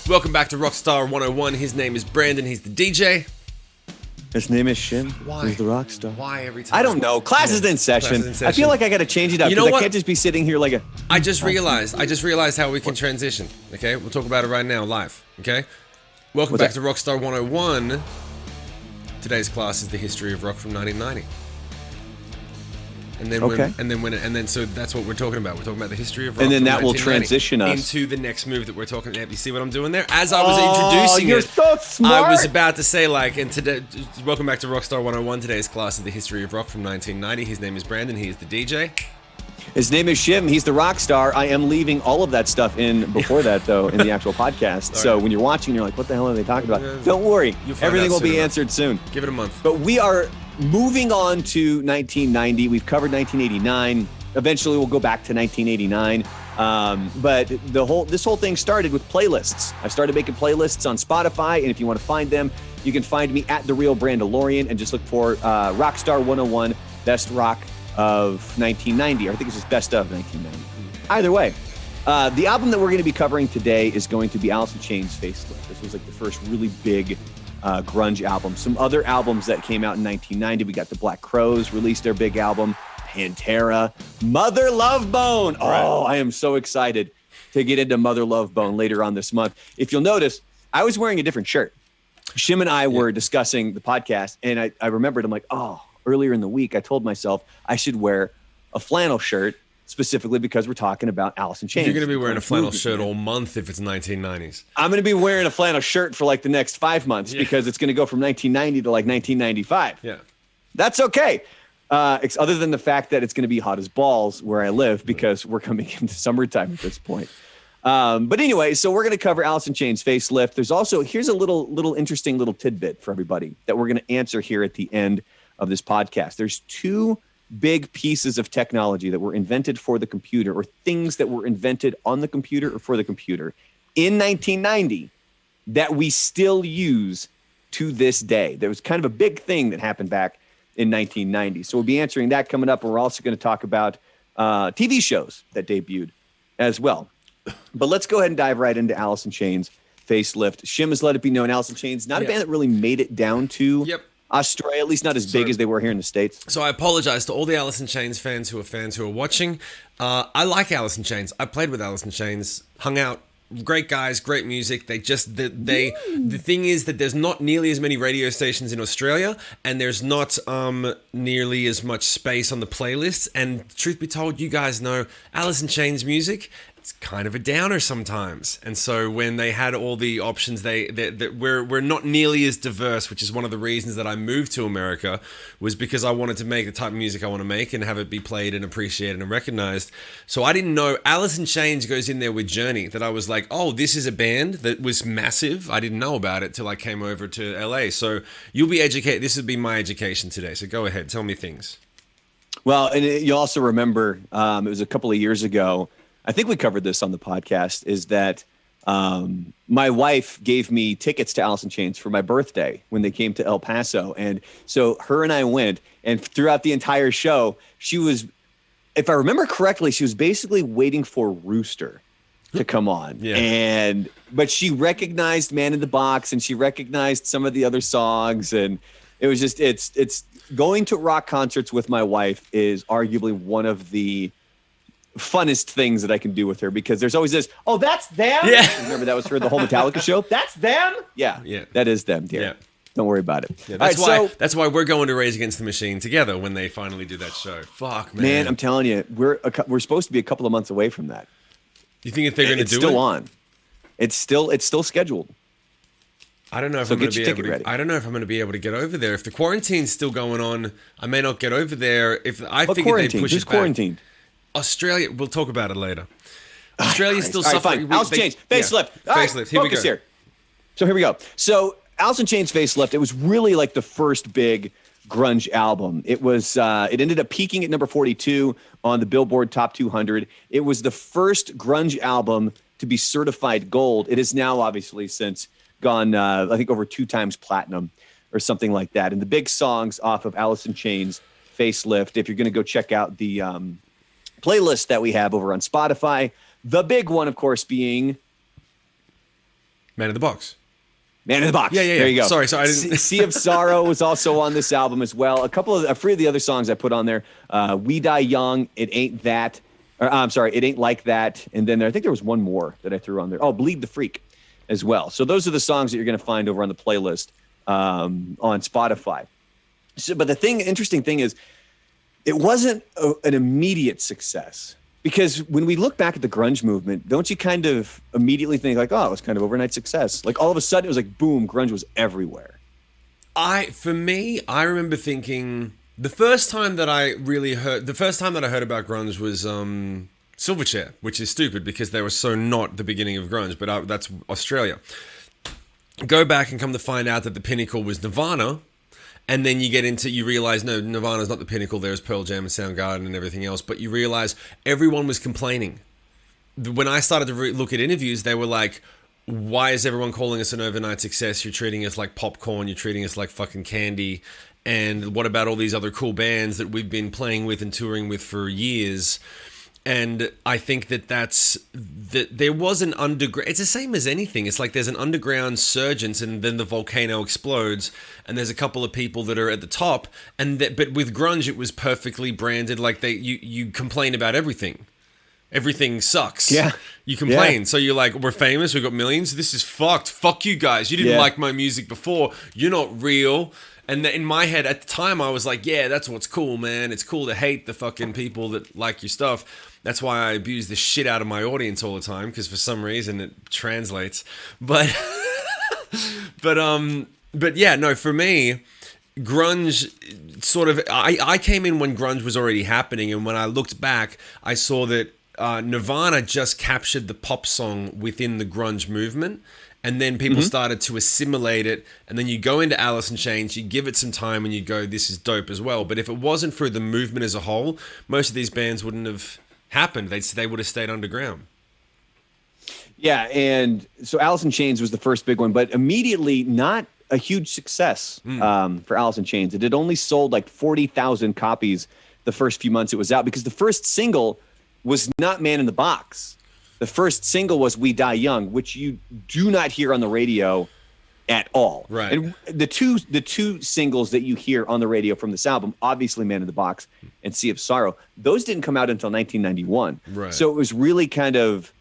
Welcome back to Rockstar 101. His name is Brandon. He's the DJ. His name is Shim. Why? He's the Rockstar. Why every time? I don't know. Class is in session. I feel like I got to change it up because I can't just be sitting here like a... I just realized how we can transition. Okay? We'll talk about it right now live. Okay? Welcome back to Rockstar 101. Today's class is the history of rock from 1990. And then so that's what we're talking about. We're talking about the history of rock. And then from that will transition us into the next move that we're talking about. You see what I'm doing there? As I was introducing you're so smart. I was about to say, and today, welcome back to Rockstar 101. Today's class is the history of rock from 1990. His name is Brandon. He is the DJ. His name is Shim. He's the rock star. I am leaving all of that stuff in before that, though, in the actual podcast. So when you're watching, you're like, what the hell are they talking about? Don't worry. Everything will be answered soon. Give it a month. But we are moving on to 1990. We've covered 1989. Eventually, we'll go back to 1989. But this whole thing started with playlists. I started making playlists on Spotify, and if you want to find them, you can find me at The Real Brandalorian and just look for Rockstar 101, Best Rock of 1990. I think it's just Best of 1990. Either way, the album that we're going to be covering today is going to be Alice in Chains' Facelift. This was like the first really big grunge album. Some other albums that came out in 1990, we got the Black Crowes released their big album, Pantera, Mother Love Bone. Oh, I am so excited to get into Mother Love Bone later on this month. If you'll notice, I was wearing a different shirt. Shim and I were discussing the podcast, and I remembered, I'm like, earlier in the week, I told myself I should wear a flannel shirt specifically because we're talking about Alice in Chains. You're going to be wearing a flannel shirt all month if it's 1990s. I'm going to be wearing a flannel shirt for like the next 5 months because it's going to go from 1990 to like 1995. Yeah. That's okay. Other than the fact that it's going to be hot as balls where I live because we're coming into summertime at this point. But anyway, so we're going to cover Alice in Chains' Facelift. There's also, here's a little interesting little tidbit for everybody that we're going to answer here at the end of this podcast. There's two big pieces of technology that were invented for the computer, or things that were invented on the computer or for the computer in 1990 that we still use to this day. There was kind of a big thing that happened back in 1990. So we'll be answering that coming up. And we're also going to talk about TV shows that debuted as well. But let's go ahead and dive right into Alice in Chains' Facelift. Shim has let it be known Alice in Chains, not a band that really made it down to Australia, at least not as big as they were here in the States. So I apologize to all the Alice in Chains fans who are watching. I like Alice in Chains. I played with Alice in Chains, hung out. Great guys, great music. The thing is that there's not nearly as many radio stations in Australia, and there's not nearly as much space on the playlists. And truth be told, you guys know Alice in Chains music, it's kind of a downer sometimes. And so when they had all the options, we're not nearly as diverse, which is one of the reasons that I moved to America, was because I wanted to make the type of music I want to make and have it be played and appreciated and recognized. So I didn't know Alice in Chains goes in there with Journey, that I was like, oh, this is a band that was massive. I didn't know about it till I came over to LA. So you'll be educated. This would be my education today. So go ahead, tell me things. Well, and you also remember, it was a couple of years ago, I think we covered this on the podcast, is that my wife gave me tickets to Alice in Chains for my birthday when they came to El Paso. And so her and I went, and throughout the entire show, she was, if I remember correctly, she was basically waiting for Rooster to come on. But she recognized Man in the Box, and she recognized some of the other songs. And it was just, it's going to rock concerts with my wife is arguably one of the funnest things that I can do with her, because there's always this, oh, that's them. Yeah. Remember that was for the whole Metallica show? That's them? Yeah. That is them, dear. Yeah. Don't worry about it. Yeah, that's why we're going to Rage Against the Machine together when they finally do that show. Fuck, man. Man, I'm telling you, we're supposed to be a couple of months away from that. You think if they're going to do it? It's still on. It's still scheduled. I don't know if I'm going to be able to. I don't know if I'm going to be able to get over there. If the quarantine's still going on, I may not get over there. If I figured they'd push it back. Quarantined? Australia, we'll talk about it later. Australia's still suffering. Fine. Alice in Chains, Facelift. Facelift. Here we go. So here we go. So Alice in Chains, Facelift. It was really like the first big grunge album. It was. It ended up peaking at number 42 on the Billboard Top 200. It was the first grunge album to be certified gold. It is now obviously since gone, I think, over 2 times platinum or something like that. And the big songs off of Alice in Chains, Facelift. If you're going to go check out the playlist that we have over on Spotify. The big one, of course, being Man in the Box. Man in the Box. Yeah. There you go. Sorry, I didn't. Sea of Sorrow was also on this album as well. A few of the other songs I put on there. We Die Young, It Ain't That. I'm sorry, It Ain't Like That. And then I think there was one more that I threw on there. Oh, Bleed the Freak as well. So those are the songs that you're going to find over on the playlist on Spotify. But the interesting thing is, it wasn't an immediate success. Because when we look back at the grunge movement, don't you kind of immediately think like, oh, it was kind of overnight success? Like all of a sudden it was like, boom, grunge was everywhere. I remember thinking the first time that I heard about grunge was Silverchair, which is stupid because they were so not the beginning of grunge, but that's Australia. Go back and come to find out that the pinnacle was Nirvana. And then you realize, no, Nirvana's not the pinnacle. There's Pearl Jam and Soundgarden and everything else. But you realize everyone was complaining. When I started to look at interviews, they were like, why is everyone calling us an overnight success? You're treating us like popcorn. You're treating us like fucking candy. And what about all these other cool bands that we've been playing with and touring with for years? And I think that there was an underground. It's the same as anything. It's like there's an underground surgence, and then the volcano explodes, and there's a couple of people that are at the top. But with grunge, it was perfectly branded. Like you complain about everything. Everything sucks. Yeah, you complain. Yeah. So you're like, we're famous. We've got millions. This is fucked. Fuck you guys. You didn't like my music before. You're not real. And in my head at the time, I was like, yeah, that's what's cool, man. It's cool to hate the fucking people that like your stuff. That's why I abuse the shit out of my audience all the time, because for some reason it translates. But yeah, no, for me, grunge sort of, I came in when grunge was already happening. And when I looked back, I saw that Nirvana just captured the pop song within the grunge movement. And then people started to assimilate it. And then you go into Alice in Chains, you give it some time, and you go, this is dope as well. But if it wasn't for the movement as a whole, most of these bands wouldn't have happened. They would have stayed underground. Yeah, and so Alice in Chains was the first big one, but immediately not a huge success for Alice in Chains. It had only sold like 40,000 copies the first few months it was out, because the first single was not Man in the Box. The first single was We Die Young, which you do not hear on the radio at all. Right. And the two singles that you hear on the radio from this album, obviously Man in the Box and Sea of Sorrow, those didn't come out until 1991. Right. So it was really kind of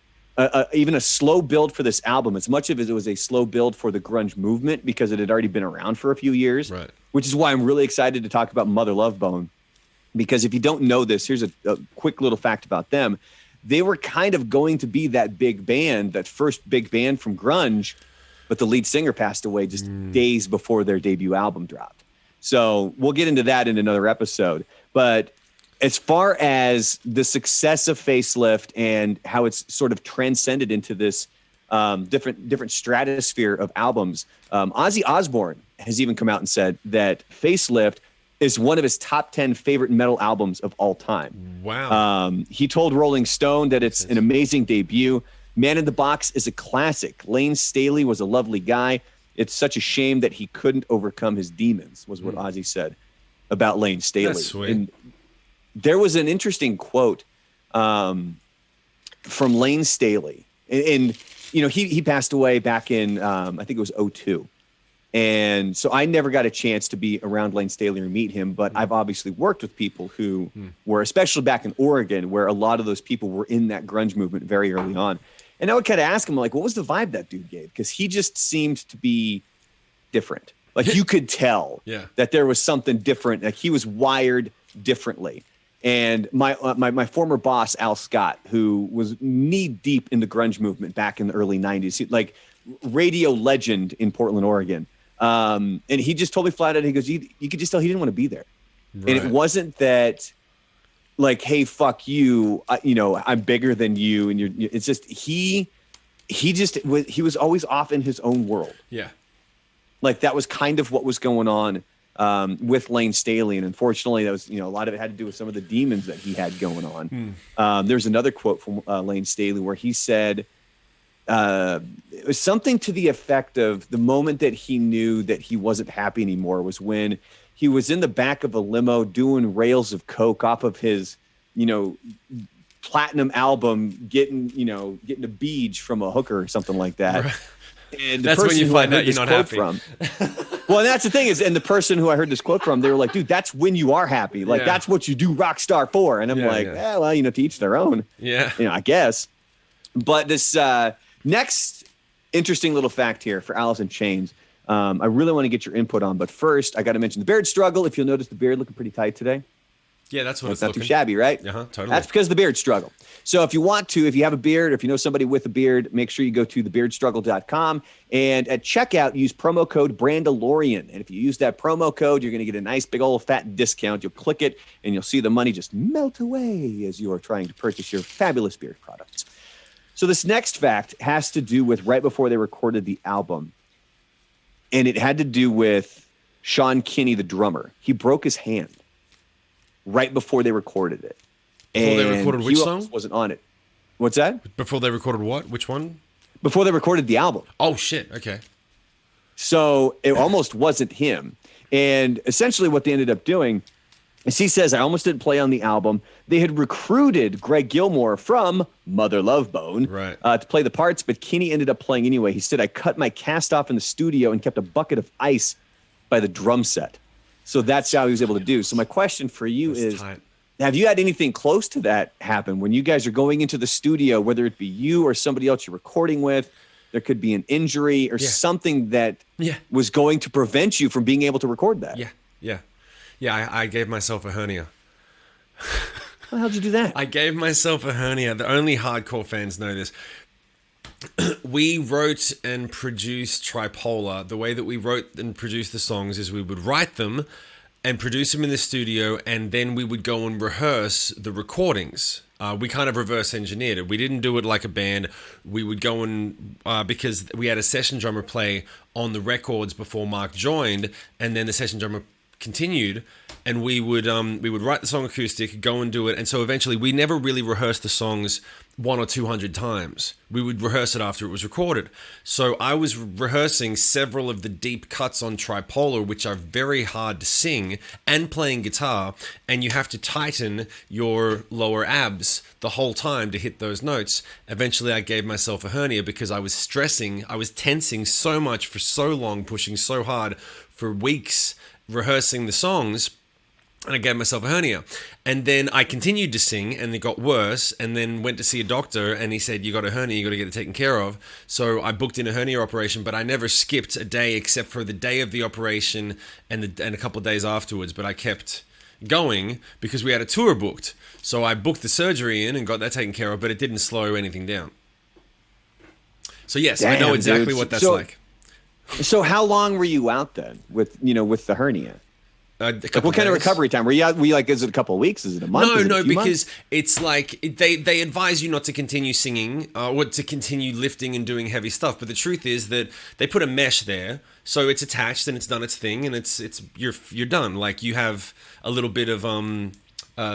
even a slow build for this album. As much of it was a slow build for the grunge movement, because it had already been around for a few years. Right. Which is why I'm really excited to talk about Mother Love Bone. Because if you don't know this, here's a quick little fact about them. They were kind of going to be that big band, that first big band from grunge, but the lead singer passed away just days before their debut album dropped. So we'll get into that in another episode. But as far as the success of Facelift and how it's sort of transcended into this different stratosphere of albums, Ozzy Osbourne has even come out and said that Facelift is one of his top 10 favorite metal albums of all time. Wow. He told Rolling Stone that it's an amazing debut. Man in the Box is a classic. Lane Staley was a lovely guy. It's such a shame that he couldn't overcome his demons, was what Ozzy said about Lane Staley. That's sweet. And there was an interesting quote from Lane Staley. And you know, he passed away back in, I think it was 2002. And so I never got a chance to be around Lane Staley or meet him, but I've obviously worked with people who were, especially back in Oregon, where a lot of those people were in that grunge movement very early on. And I would kind of ask him, like, what was the vibe that dude gave? Because he just seemed to be different. Like, you could tell that there was something different. Like, he was wired differently. And my former boss, Al Scott, who was knee deep in the grunge movement back in the early 90s, like radio legend in Portland, Oregon. And he just told me flat out, he goes, you could just tell he didn't want to be there. Right. And it wasn't that like, hey, fuck you, I'm bigger than you. And it's just, he was always off in his own world. Yeah. Like that was kind of what was going on with Lane Staley. And unfortunately that was, a lot of it had to do with some of the demons that he had going on. There's another quote from Lane Staley where he said, it was something to the effect of the moment that he knew that he wasn't happy anymore was when he was in the back of a limo doing rails of coke off of his, platinum album, getting a beach from a hooker or something like that. Right. And the That's when person you who I find heard out you're this not quote happy. from. Well, and that's the thing is, and the person who I heard this quote from, they were like, dude, that's when you are happy. Like, Yeah. that's what you do Rockstar for. And I'm like, well, to each their own. Yeah. I guess. But this next interesting little fact here for Alice in Chains, I really want to get your input on. But first, I got to mention the beard struggle. If you'll notice the beard looking pretty tight today. Yeah, that's what That's it's not looking. too shabby, right? Totally. That's because of the beard struggle. So if you want to, if you have a beard, or if you know somebody with a beard, make sure you go to thebeardstruggle.com. And at checkout, use promo code Brandalorian. And if you use that promo code, you're going to get a nice big old fat discount. You'll click it, and you'll see the money just melt away as you are trying to purchase your fabulous beard products. So this next fact has to do with right before they recorded the album. And it had to do with Sean Kinney, the drummer. He broke his hand right before they recorded it. Before they recorded which song? Wasn't on it. What's that? Before they recorded what? Which one? Before they recorded the album. Oh, shit. Okay. So it almost wasn't him. And essentially what they ended up doing is he says, I almost didn't play on the album. They had recruited Greg Gilmore from Mother Love Bone to play the parts, but Kinney ended up playing anyway. He said, I cut my cast off in the studio and kept a bucket of ice by the drum set. So that's how he was able to do. So my question for you is, have you had anything close to that happen when you guys are going into the studio, whether it be you or somebody else you're recording with, there could be an injury or something that was going to prevent you from being able to record that? Yeah, I gave myself a hernia. How the hell did you do that? I gave myself a hernia. The only hardcore fans know this. We wrote and produced Tripolar. The way that we wrote and produced the songs is we would write them and produce them in the studio, and then we would go and rehearse the recordings. We kind of reverse engineered it. We didn't do it like a band. We would go and, because we had a session drummer play on the records before Mark joined, and then the session drummer continued, and we would write the song acoustic, go and do it, and so eventually we never really rehearsed the songs 100 or 200 times. We would rehearse it after it was recorded. So I was rehearsing several of the deep cuts on Tripolar, which are very hard to sing, and playing guitar, and you have to tighten your lower abs the whole time to hit those notes. Eventually I gave myself a hernia because I was stressing, I was tensing so much for so long, pushing so hard for weeks, rehearsing the songs, and I gave myself a hernia. And then I continued to sing, and it got worse, and then went to see a doctor, and he said, you got a hernia, you got to get it taken care of. So I booked in a hernia operation, but I never skipped a day except for the day of the operation and a couple of days afterwards, but I kept going because we had a tour booked. So I booked the surgery in and got that taken care of, but it didn't slow anything down. So yes, I know exactly what that's like. So how long were you out then with the hernia? What kind of recovery time? Were you like, is it a couple of weeks? Is it a month? No, because it's like they advise you not to continue singing or to continue lifting and doing heavy stuff. But the truth is that they put a mesh there, so it's attached and it's done its thing, and you're done. Like you have a little bit of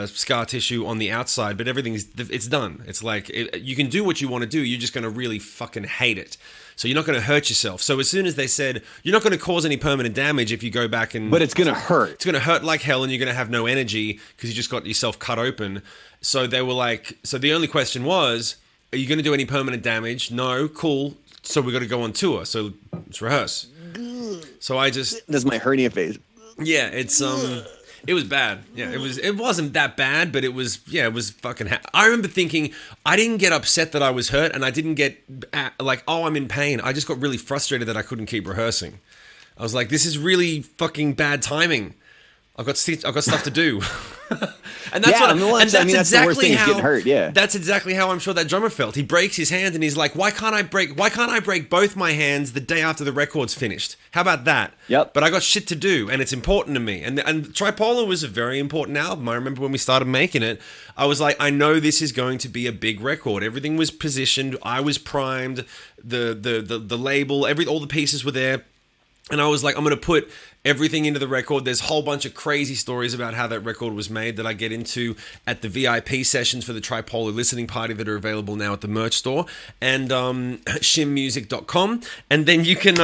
scar tissue on the outside, but it's done. It's like you can do what you want to do. You're just going to really fucking hate it. So you're not going to hurt yourself. So as soon as they said, you're not going to cause any permanent damage if you go back and... But it's going to hurt. It's going to hurt like hell, and you're going to have no energy because you just got yourself cut open. So they were like... So the only question was, are you going to do any permanent damage? No, cool. So we got to go on tour. So let's rehearse. So I just... That's my hernia phase. Yeah, it's... It was bad. Yeah, it wasn't that bad, but it was fucking... I remember thinking, I didn't get upset that I was hurt, and I didn't get like, oh, I'm in pain. I just got really frustrated that I couldn't keep rehearsing. I was like, this is really fucking bad timing. I've got stuff to do. And that's that's the worst thing is getting hurt. Yeah, that's exactly how I'm sure that drummer felt. He breaks his hand and he's like, why can't I break both my hands the day after the record's finished? How about that? Yep. But I got shit to do, and it's important to me. And Tripolar was a very important album. I remember when we started making it, I was like, I know this is going to be a big record. Everything was positioned. I was primed. The label, all the pieces were there. And I was like, I'm going to put everything into the record. There's a whole bunch of crazy stories about how that record was made that I get into at the VIP sessions for the Tripolar listening party that are available now at the merch store and shimmusic.com. And then you can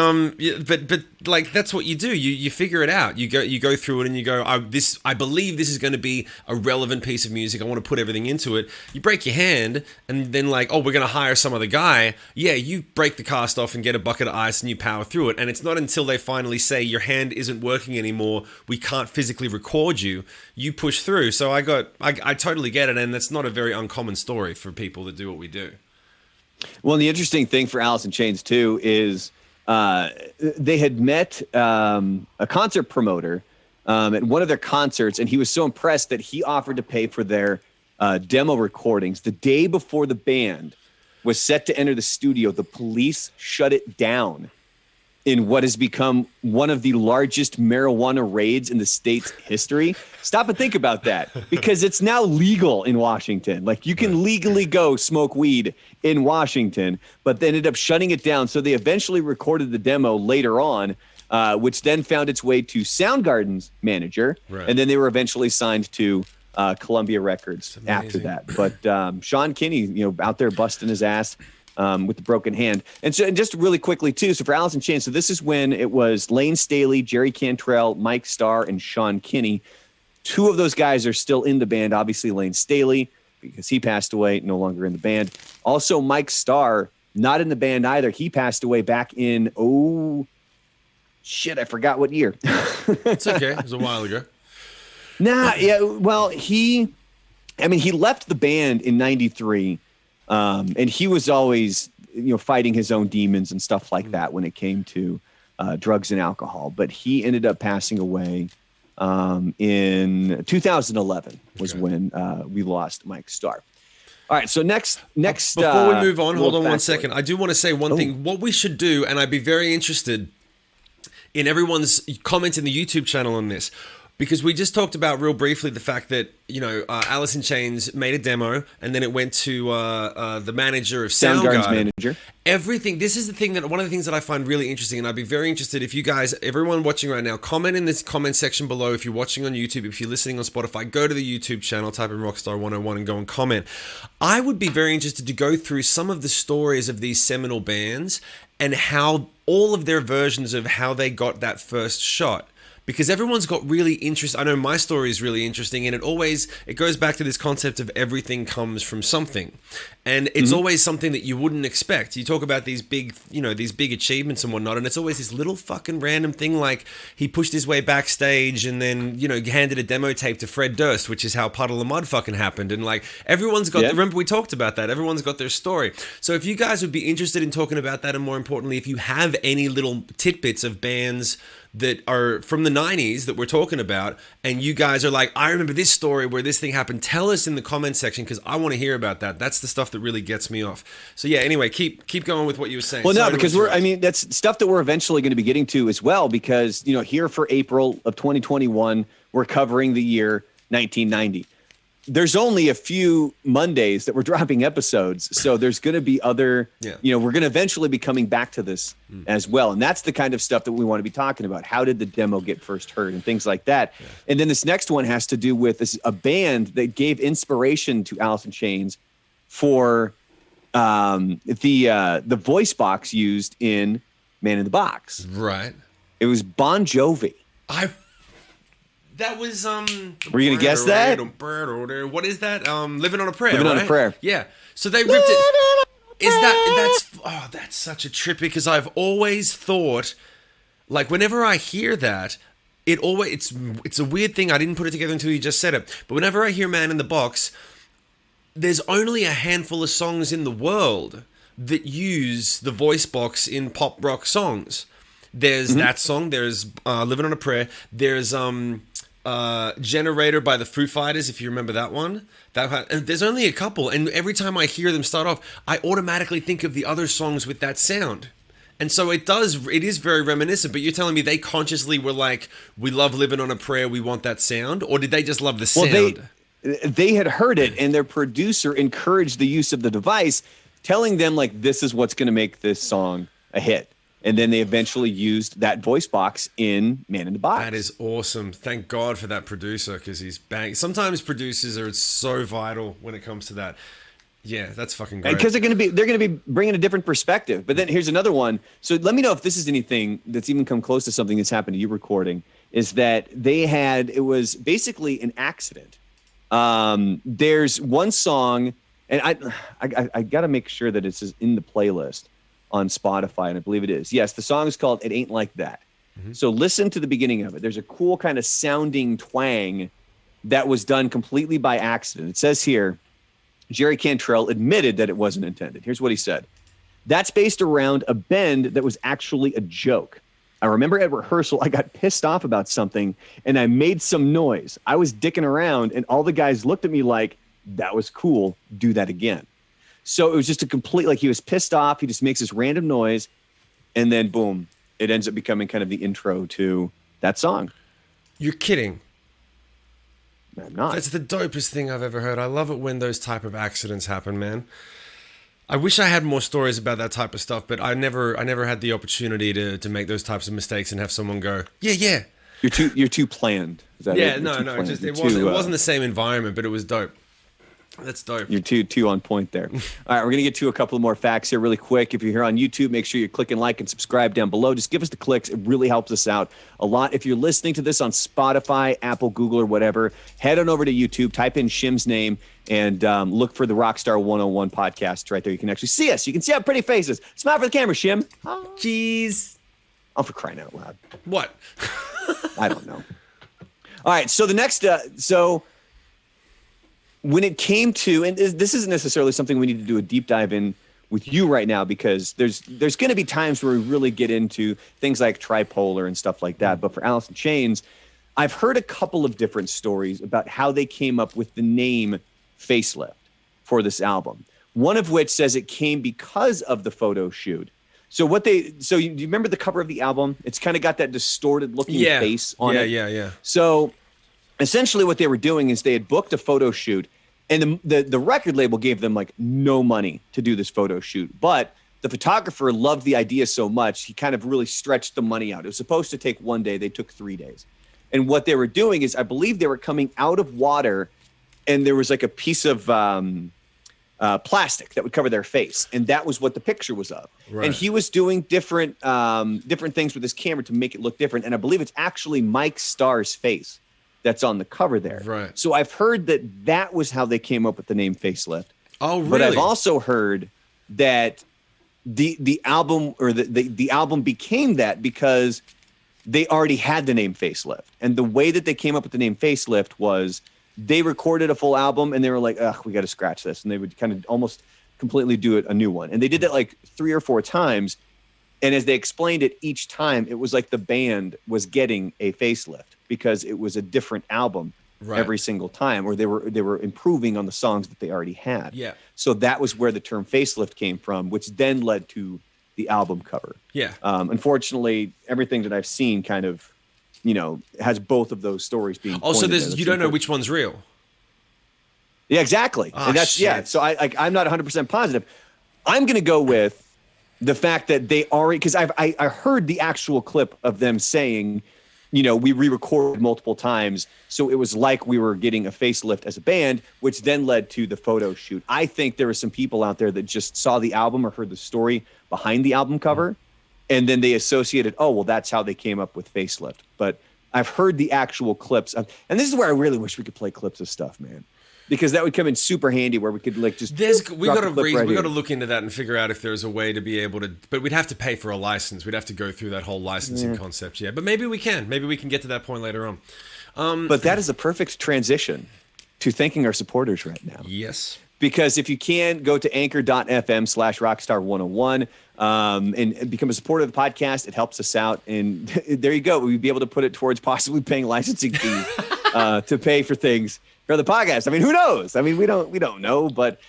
but like that's what you do. You figure it out. You go through it and you go, I believe this is going to be a relevant piece of music. I want to put everything into it. You break your hand and then like, oh, we're going to hire some other guy. Yeah, you break the cast off and get a bucket of ice and you power through it. And it's not until they finally say your hand isn't working anymore, we can't physically record you, you push through. So I totally get it, and that's not a very uncommon story for people that do what we do. Well, and the interesting thing for Alice in Chains too is they had met a concert promoter at one of their concerts, and he was so impressed that he offered to pay for their demo recordings. The day before the band was set to enter the studio, the police shut it down in what has become one of the largest marijuana raids in the state's history. Stop and think about that, because it's now legal in Washington. Like, you can legally go smoke weed in Washington, but they ended up shutting it down. So they eventually recorded the demo later on, which then found its way to Soundgarden's manager. Right. And then they were eventually signed to Columbia Records after that. But Sean Kinney, out there busting his ass with the broken hand. And so, and just really quickly too, so for Alice in Chains, so this is when it was Lane Staley, Jerry Cantrell, Mike Starr, and Sean Kinney. Two of those guys are still in the band. Obviously Lane Staley, because he passed away, no longer in the band. Also Mike Starr, not in the band either. He passed away back in, I forgot what year. It's okay. It was a while ago. Well, he left the band in 93. And he was always, fighting his own demons and stuff like that when it came to drugs and alcohol. But he ended up passing away in 2011 was when we lost Mike Starr. All right, so next. Before we move on, hold on 1 second. I do want to say one thing. What we should do, and I'd be very interested in everyone's comment in the YouTube channel on this. Because we just talked about real briefly the fact that, Alice in Chains made a demo and then it went to the manager of Soundgarden's manager. Everything. This is the thing one of the things that I find really interesting, and I'd be very interested if you guys, everyone watching right now, comment in this comment section below. If you're watching on YouTube, if you're listening on Spotify, go to the YouTube channel, type in Rockstar 101 and go and comment. I would be very interested to go through some of the stories of these seminal bands and how all of their versions of how they got that first shot. Because everyone's got really interest. I know my story is really interesting, and it goes back to this concept of everything comes from something, and it's always something that you wouldn't expect. You talk about these big achievements and whatnot, and it's always this little fucking random thing, like he pushed his way backstage and then handed a demo tape to Fred Durst, which is how Puddle of Mud fucking happened, and like everyone's got. Remember we talked about that. Everyone's got their story. So if you guys would be interested in talking about that, and more importantly, if you have any little tidbits of bands that are from the 90s that we're talking about, and you guys are like, I remember this story where this thing happened, tell us in the comment section, because I want to hear about that. That's the stuff that really gets me off. So yeah, anyway, keep going with what you were saying. Well, no, because that's stuff that we're eventually going to be getting to as well, because, here for April of 2021, we're covering the year 1990. There's only a few Mondays that we're dropping episodes. So there's going to be other, we're going to eventually be coming back to this as well. And that's the kind of stuff that we want to be talking about. How did the demo get first heard and things like that? Yeah. And then this next one has to do with a band that gave inspiration to Alice in Chains for the voice box used in Man in the Box. Right. It was Bon Jovi. That was Were you gonna guess that? What is that? Living on a Prayer. Living on a Prayer. Yeah. So they ripped it. That's such a trip, because I've always thought, like, whenever I hear that, it's a weird thing. I didn't put it together until you just said it. But whenever I hear Man in the Box, there's only a handful of songs in the world that use the voice box in pop rock songs. There's that song. There's Living on a Prayer. There's Generator by the Foo Fighters, if you remember that one. And there's only a couple, and every time I hear them start off, I automatically think of the other songs with that sound. And so it is very reminiscent, but you're telling me they consciously were like, we love Living on a Prayer, we want that sound? Or did they just love the sound? Well, they had heard it, and their producer encouraged the use of the device, telling them, like, this is what's going to make this song a hit. And then they eventually used that voice box in Man in the Box. That is awesome. Thank God for that producer, because he's bang. Sometimes producers are so vital when it comes to that. Yeah, that's fucking great. Because they're going to be bringing a different perspective. But then here's another one. So let me know if this is anything that's even come close to something that's happened to you recording. Is that it was basically an accident. There's one song, and I got to make sure that it's in the playlist on Spotify, and I believe it is. Yes, the song is called "It Ain't Like That." Mm-hmm. So listen to the beginning of it. There's a cool kind of sounding twang that was done completely by accident. It says here, Jerry Cantrell admitted that it wasn't intended. Here's what he said. That's based around a bend that was actually a joke. I remember at rehearsal, I got pissed off about something and I made some noise. I was dicking around and all the guys looked at me like, that was cool. Do that again. So it was just a complete, like he was pissed off. He just makes this random noise and then boom, it ends up becoming kind of the intro to that song. You're kidding. I'm not. That's the dopest thing I've ever heard. I love it when those type of accidents happen, man. I wish I had more stories about that type of stuff, but I never had the opportunity to make those types of mistakes and have someone go, yeah. You're too planned. Is that yeah, no. It wasn't the same environment, but it was dope. That's dope. You're too on point there. All right, we're going to get to a couple more facts here really quick. If you're here on YouTube, make sure you're clicking like and subscribe down below. Just give us the clicks. It really helps us out a lot. If you're listening to this on Spotify, Apple, Google, or whatever, head on over to YouTube, type in Shim's name, and look for the Rockstar 101 podcast right there. You can actually see us. You can see our pretty faces. Smile for the camera, Shim. Jeez. Oh, for crying out loud. What? I don't know. All right, so the next when it came to, and this isn't necessarily something we need to do a deep dive in with you right now, because there's going to be times where we really get into things like tripolar and stuff like that. But for Alice in Chains, I've heard a couple of different stories about how they came up with the name Facelift for this album. One of which says it came because of the photo shoot. So do you remember the cover of the album? It's kind of got that distorted looking face on it. Yeah. So essentially what they were doing is they had booked a photo shoot, and the record label gave them like no money to do this photo shoot. But the photographer loved the idea so much, he kind of really stretched the money out. It was supposed to take 1 day. They took 3 days. And what they were doing is, I believe they were coming out of water, and there was like a piece of plastic that would cover their face. And that was what the picture was of. Right. And he was doing different things with his camera to make it look different. And I believe it's actually Mike Starr's face that's on the cover there. Right. So I've heard that was how they came up with the name Facelift. Oh, really? But I've also heard that the album, or the album became that because they already had the name Facelift. And the way that they came up with the name Facelift was they recorded a full album and they were like, ugh, we got to scratch this. And they would kind of almost completely do it a new one. And they did that like 3 or 4 times. And as they explained it each time, it was like the band was getting a facelift because it was a different album every single time, or they were improving on the songs that they already had. Yeah. So that was where the term facelift came from, which then led to the album cover. Yeah. Unfortunately, everything that I've seen kind of, has both of those stories being. Also, you don't know which one's real. Yeah, exactly. Oh, and that's shit. So I'm not 100% positive. I'm going to go with the fact that they already, because I heard the actual clip of them saying, we re-recorded multiple times, so it was like we were getting a facelift as a band, which then led to the photo shoot. I think there were some people out there that just saw the album or heard the story behind the album cover, and then they associated, oh, well, that's how they came up with Facelift. But I've heard the actual clips, and this is where I really wish we could play clips of stuff, man. Because that would come in super handy, where we could we got to look into that and figure out if there's a way to be able to. But we'd have to pay for a license. We'd have to go through that whole licensing concept. Yeah, but maybe we can. Maybe we can get to that point later on. But that is a perfect transition to thanking our supporters right now. Yes. Because if you can, go to anchor.fm/rockstar101 and become a supporter of the podcast. It helps us out. And there you go. We'd be able to put it towards possibly paying licensing fees to pay for things for the podcast. I mean, who knows? I mean, we don't know. But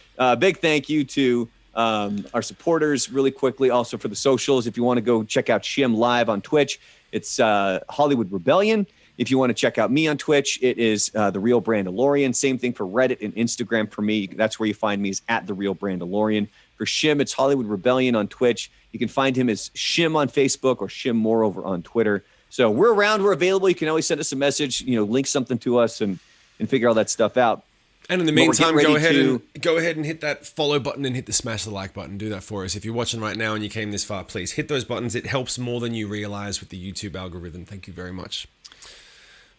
big thank you to our supporters really quickly. Also for the socials, if you want to go check out Shim live on Twitch, it's Hollywood Rebellion. If you want to check out me on Twitch, it is The Real Brandalorian. Same thing for Reddit and Instagram for me. That's where you find me, is at The Real Brandalorian. For Shim, it's Hollywood Rebellion on Twitch. You can find him as Shim on Facebook or Shim Moreover on Twitter. So we're around. We're available. You can always send us a message, link something to us and figure all that stuff out. And in the meantime, go ahead and hit that follow button and hit the smash the like button. Do that for us. If you're watching right now and you came this far, please hit those buttons. It helps more than you realize with the YouTube algorithm. Thank you very much.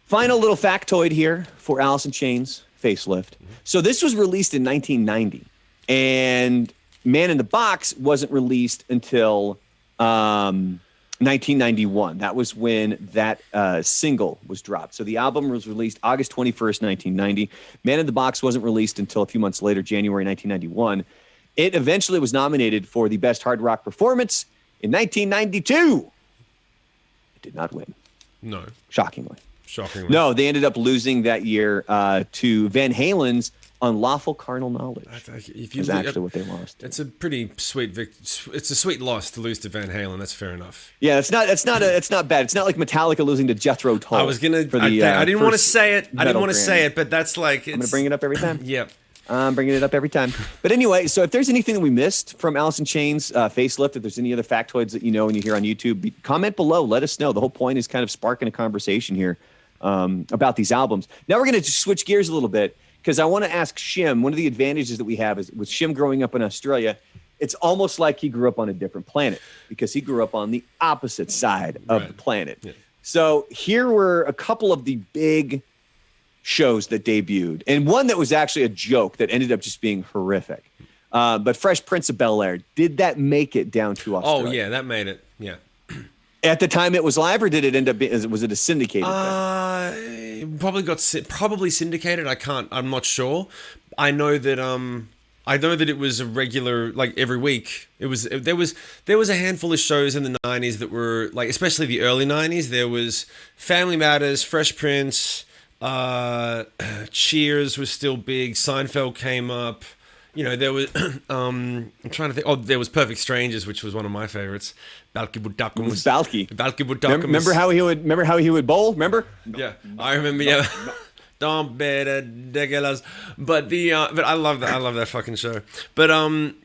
Final little factoid here for Alice in Chains Facelift. So this was released in 1990, and Man in the Box wasn't released until 1991. That was when that single was dropped. So the album was released August 21st, 1990. Man in the Box wasn't released until a few months later, January 1991. It eventually was nominated for the Best Hard Rock Performance in 1992. It did not win. No. Shockingly. No, they ended up losing that year to Van Halen's Unlawful Carnal Knowledge. Is actually what they lost. It's a pretty sweet it's a sweet loss to lose to Van Halen. That's fair enough. Yeah, it's not bad. It's not like Metallica losing to Jethro Tull. I was gonna. I didn't want to say it. I didn't want to say it, but that's like. I'm gonna bring it up every time. Yep. I'm bringing it up every time. But anyway, so if there's anything that we missed from Alice in Chains Facelift, if there's any other factoids that you know and you hear on YouTube, comment below. Let us know. The whole point is kind of sparking a conversation here about these albums. Now we're going to switch gears a little bit because I want to ask Shim, one of the advantages that we have is with Shim growing up in Australia, it's almost like he grew up on a different planet because he grew up on the opposite side of the planet. Yeah. So here were a couple of the big shows that debuted, and one that was actually a joke that ended up just being horrific. But Fresh Prince of Bel-Air, did that make it down to Australia? Oh, yeah, that made it, yeah. At the time it was live, or did it end up being, was it a syndicated thing? Probably syndicated. I'm not sure. I know that it was a regular, like every week. There was a handful of shows in the 90s that were like, especially the early 90s. There was Family Matters, Fresh Prince, Cheers was still big. Seinfeld came up. There was I'm trying to think. Oh, there was Perfect Strangers, which was one of my favorites. Balky Budakums. It was Balky. Balky Budakums. Remember how he would bowl? Remember? Yeah, I remember. Yeah. Don't better degelas. But I love that. I love that fucking show. But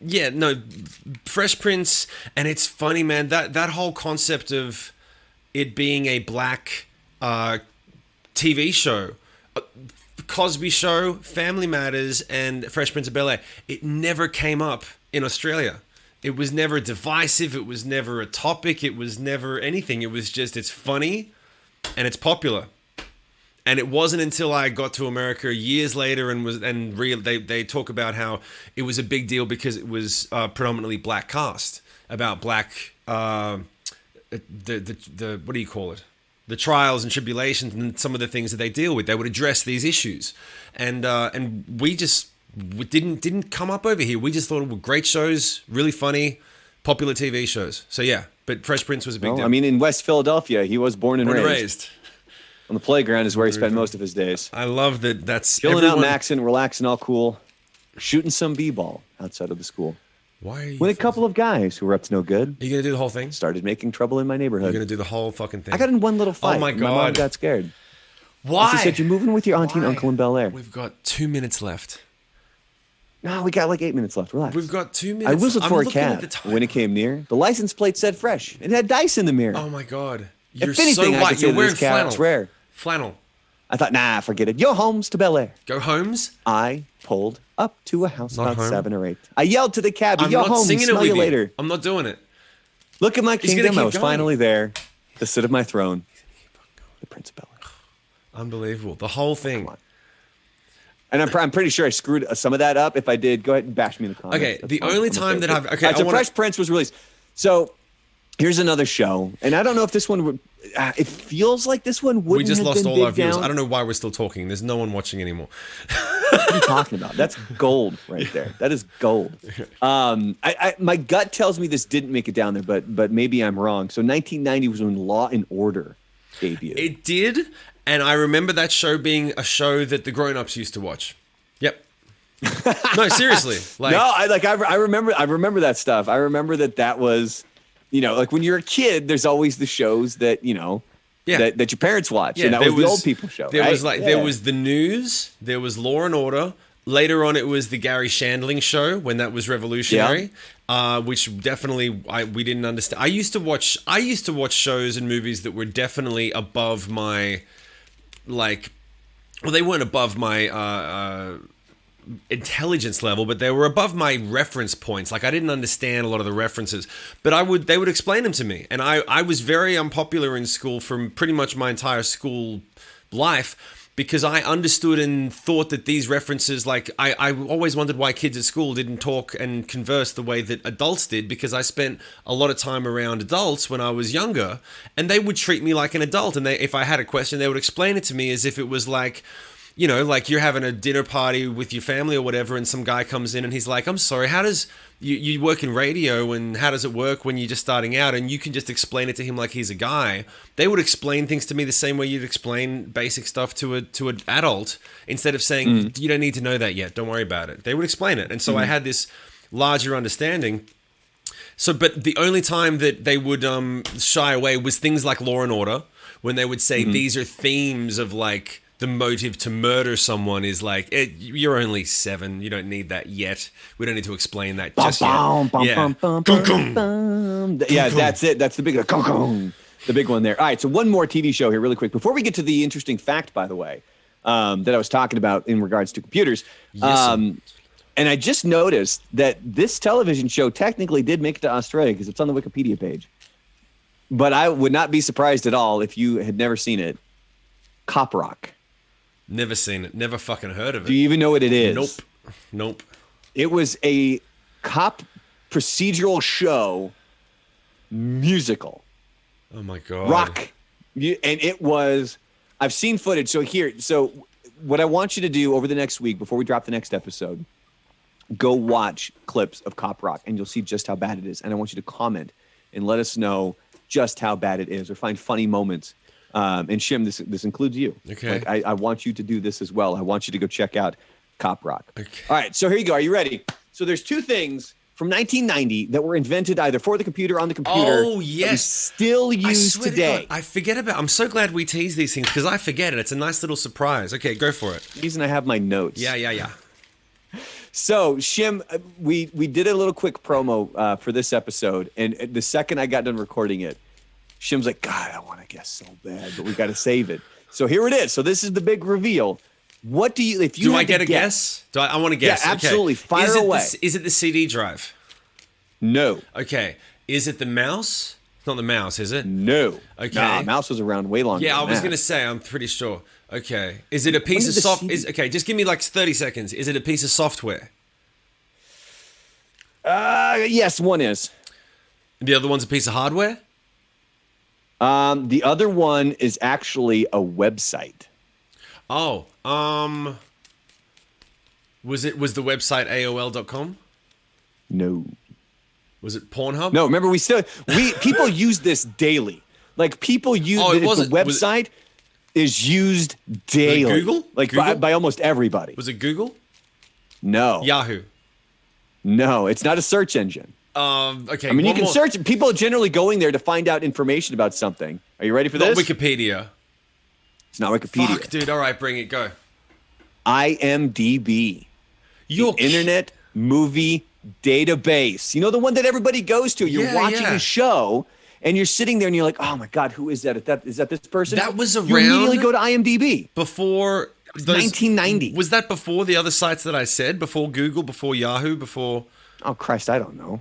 yeah, no, Fresh Prince, and it's funny, man. That whole concept of it being a black TV show. Cosby Show, Family Matters, and Fresh Prince of Bel-Air. It never came up in Australia. It was never divisive. It was never a topic. It was never anything. It was just, it's funny and it's popular. And it wasn't until I got to America years later they talk about how it was a big deal because it was predominantly black cast, about black the what do you call it? The trials and tribulations and some of the things that they deal with. They would address these issues, and we didn't come up over here. We just thought it were great shows, really funny, popular TV shows. So yeah, but Fresh Prince was a big deal. I mean, in West Philadelphia, he was born and raised. On the playground is where he spent most of his days. I love that. That's chilling out, maxing, relaxing, all cool, shooting some b-ball outside of the school. Why? When a couple of guys who were up to no good. Are you gonna do the whole thing? Started making trouble in my neighborhood. You're gonna do the whole fucking thing. I got in one little fight. Oh my God. My mom got scared. Why? She said, "You're moving with your auntie and uncle in Bel-Air." We've got 2 minutes left. No, we got like 8 minutes left. Relax. We've got 2 minutes. I whistled for a cab when it came near. The license plate said fresh. It had dice in the mirror. Oh my God! You're if anything, so I white. could say You're wearing this cab, flannel. it's rare. Flannel. I thought, nah, forget it. Yo, Holmes to Bel-Air. Go Holmes. I pulled up to a house Not about home. 7 or 8. I yelled to the cab, I'm yo, not Holmes, singing it smell with you you. later. I'm not doing it. Look at my He's kingdom. gonna I keep was going. finally there. The sit of my throne. The Prince of Bel-Air. Unbelievable. The whole thing. Come on. And I'm pretty sure I screwed some of that up. If I did, go ahead and bash me in the comments. Okay, That's the fine. only I'm time okay that with I've... it. Okay, All right, so Fresh Prince was released. So here's another show. And I don't know if this one would... it feels like this one wouldn't We just have lost been all big our viewers. down. I don't know why we're still talking. There's no one watching anymore. What are you talking about? That's gold right there. That is gold. My gut tells me this didn't make it down there, but maybe I'm wrong. So 1990 was when Law and Order debuted. It did, and I remember that show being a show that the grown-ups used to watch. Yep. No, seriously. Like, no, I remember that stuff. I remember that was, like when you're a kid, there's always the shows that, that your parents watch. Yeah, and that was the old people show. There right? was there was the news, there was Law and Order, Later on, it was the Gary Shandling show when that was revolutionary, which definitely we didn't understand. I used to watch shows and movies that were definitely above my, like, well, they weren't above my intelligence level, but they were above my reference points. Like, I didn't understand a lot of the references, but they would explain them to me, and I was very unpopular in school from pretty much my entire school life. Because I understood and thought that these references, like, I always wondered why kids at school didn't talk and converse the way that adults did, because I spent a lot of time around adults when I was younger, and they would treat me like an adult, and if I had a question, they would explain it to me as if it was like, you know, like you're having a dinner party with your family or whatever, and some guy comes in and he's like, I'm sorry, how does you work in radio, and how does it work when you're just starting out? And you can just explain it to him like he's a guy. They would explain things to me the same way you'd explain basic stuff to an adult, instead of saying, you don't need to know that yet, don't worry about it. They would explain it. And so I had this larger understanding. So, but the only time that they would shy away was things like Law and Order, when they would say these are themes of, like, the motive to murder someone is like, you're only 7. You don't need that yet. We don't need to explain that just yet. Yeah, that's it. That's the big the big one there. All right, so one more TV show here really quick. Before we get to the interesting fact, by the way, that I was talking about in regards to computers. And I just noticed that this television show technically did make it to Australia because it's on the Wikipedia page. But I would not be surprised at all if you had never seen it. Cop Rock. Never seen it. Never fucking heard of it. Do you even know what it is? Nope. It was a cop procedural show musical. Oh my God. Rock. And it was, I've seen footage. So what I want you to do over the next week, before we drop the next episode, go watch clips of Cop Rock, and you'll see just how bad it is. And I want you to comment and let us know just how bad it is, or find funny moments. And Shim, this includes you. Okay. Like, I want you to do this as well. I want you to go check out Cop Rock. Okay. All right, so here you go. Are you ready? So there's 2 things from 1990 that were invented either for the computer or on the computer. Oh, yes. That we still use today. I forget about. I'm so glad we tease these things because I forget it. It's a nice little surprise. Okay, go for it. The reason I have my notes. Yeah. So, Shim, we did a little quick promo for this episode, and the second I got done recording it, Shim's like, God, I want to guess so bad, but we got to save it. So here it is. So this is the big reveal. What do you, if you do I get a guess? Do I want to guess? Yeah, absolutely. Okay. Fire away. Is it the CD drive? No. Okay. Is it the mouse? It's not the mouse, is it? No. Okay. Nah, mouse was around way longer. Yeah, than I was that. going to say, I'm pretty sure. Okay. Is it a piece of software? Okay, just give me like 30 seconds. Is it a piece of software? Yes, one is. The other one's a piece of hardware? The other one is actually a website. Oh, was the website AOL.com? No. Was it Pornhub? No, remember people use this daily. Like, people use the website is used daily. Google? Like Google? By almost everybody. Was it Google? No. Yahoo. No, it's not a search engine. Okay. I mean, you can search. People are generally going there to find out information about something. Are you ready for this? Not Wikipedia. It's not Wikipedia. Fuck, dude. All right, bring it. Go. IMDb. The Internet Movie Database. You know, the one that everybody goes to. You're watching a show, and you're sitting there, and you're like, oh, my God, who is that? Is that this person? That was around. You immediately go to IMDb. Before... 1990. Was that before the other sites that I said? Before Google? Before Yahoo? Before... Oh, Christ, I don't know.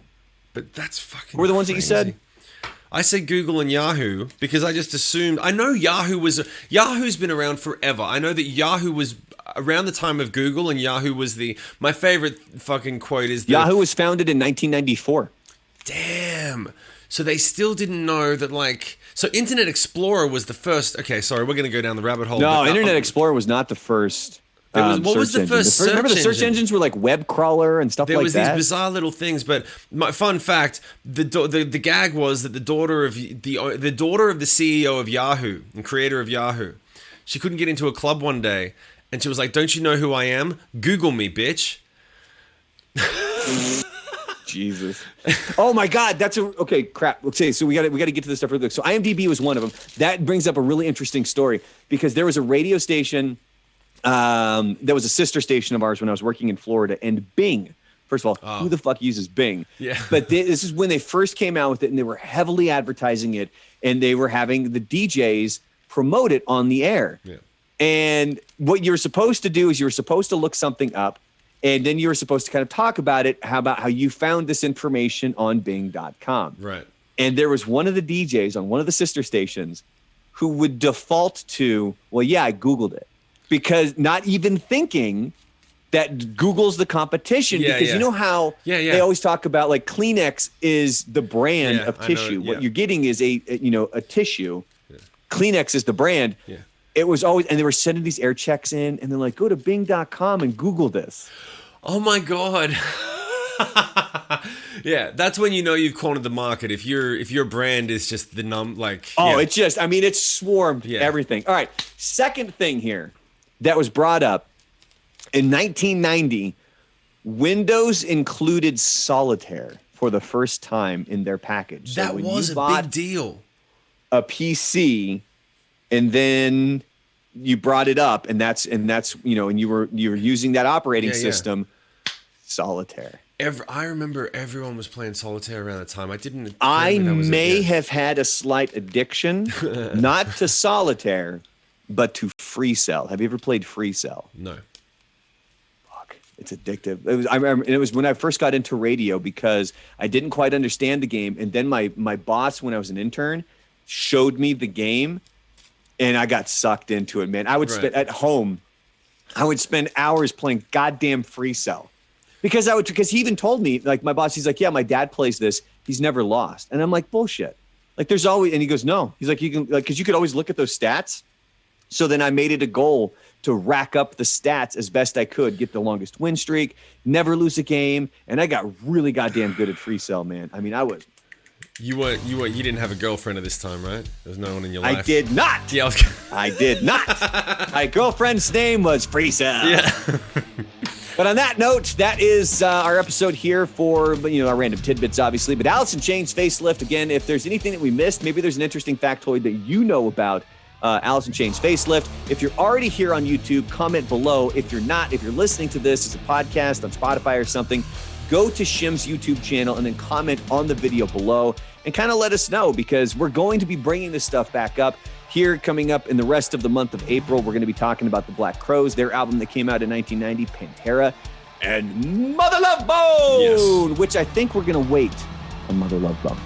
But that's fucking What were the ones crazy. that you said? I said Google and Yahoo because I just assumed... I know Yahoo's been around forever. I know that Yahoo was around the time of Google, and Yahoo was my favorite fucking quote is... Yahoo was founded in 1994. Damn. So they still didn't know that, like... So Internet Explorer was the first... Okay, sorry, we're going to go down the rabbit hole. No, Internet Explorer was not the first... what was the first search Remember the search engine? engines were like web crawler and stuff like that? There was these bizarre little things, but my fun fact, the gag was that the daughter of the CEO of Yahoo and creator of Yahoo, she couldn't get into a club one day, and she was like, "Don't you know who I am? Google me, bitch." Jesus. Oh my God, okay. Crap. Okay, so we got to get to this stuff real quick. So IMDb was one of them. That brings up a really interesting story because there was a radio station There was a sister station of ours when I was working in Florida, and Bing. First of all, who the fuck uses Bing? Yeah. But this is when they first came out with it, and they were heavily advertising it, and they were having the DJs promote it on the air. Yeah. And what you're supposed to do is you're supposed to look something up, and then you're supposed to kind of talk about it, how you found this information on Bing.com. Right. And there was one of the DJs on one of the sister stations who would default to, well, yeah, I Googled it. Because not even thinking that Google's the competition. Yeah, because yeah. you know how they always talk about, like, Kleenex is the brand of tissue. What you're getting is a tissue. Yeah. Kleenex is the brand. Yeah. It was always, and they were sending these air checks in, and they're like, go to Bing.com and Google this. Oh my God. Yeah, that's when you know you've cornered the market. If your brand is just the it's just, I mean, it's swarmed everything. All right, second thing here that was brought up in 1990, Windows included solitaire for the first time in their package. That was a big deal. A PC, and then you brought it up, and that's and you were using that operating system, solitaire. I remember everyone was playing solitaire around that time. I may have had a slight addiction, not to solitaire, but to Free Cell. Have you ever played Free Cell? No. Fuck, it's addictive. It was when I first got into radio because I didn't quite understand the game, and then my boss, when I was an intern, showed me the game, and I got sucked into it. Man, I would spend at home. I would spend hours playing goddamn Free Cell. Because he even told me, like, my boss, he's like, yeah, my dad plays this. He's never lost. And I'm like, bullshit. Like, there's always, and he goes, no. He's like, you can, like, because you could always look at those stats. So then I made it a goal to rack up the stats as best I could, get the longest win streak, never lose a game. And I got really goddamn good at Free Cell, man. I mean, I was. You didn't have a girlfriend at this time, right? There was no one in your life. I did not. Yeah, I did not. My girlfriend's name was Free Cell. Yeah. But on that note, that is our episode here for, our random tidbits, obviously. But Alice in Chains Facelift, again, if there's anything that we missed, maybe there's an interesting factoid that you know about Alice in Chains Facelift. If you're already here on YouTube, comment below. If you're not, if you're listening to this as a podcast on Spotify or something, go to Shim's YouTube channel and then comment on the video below and kind of let us know, because we're going to be bringing this stuff back up. Here, coming up in the rest of the month of April, we're going to be talking about the Black Crowes, their album that came out in 1990, Pantera, and Mother Love Bone, which I think we're going to wait on Mother Love Bone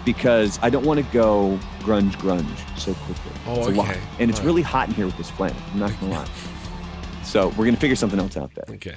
because I don't want to go grunge so quickly. It's a lot. And it's really hot in here with this plant. I'm not going to lie. So we're going to figure something else out there. Okay.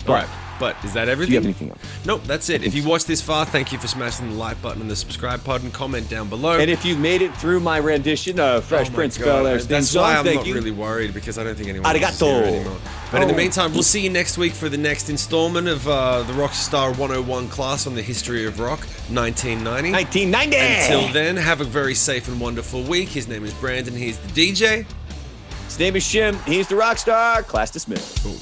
All right. But is that everything? Do you have anything else? Nope, that's it. If you watched this far, thank you for smashing the like button and the subscribe button. Comment down below. And if you made it through my rendition of Fresh Prince of Bel-Air's theme song, that's why I'm not really worried, because I don't think anyone is here anymore. But in the meantime, we'll see you next week for the next installment of the Rockstar 101 class on the history of rock, 1990. 1990! Until then, have a very safe and wonderful week. His name is Brandon. He's the DJ. His name is Shim. He's the Rockstar. Class dismissed. Boom.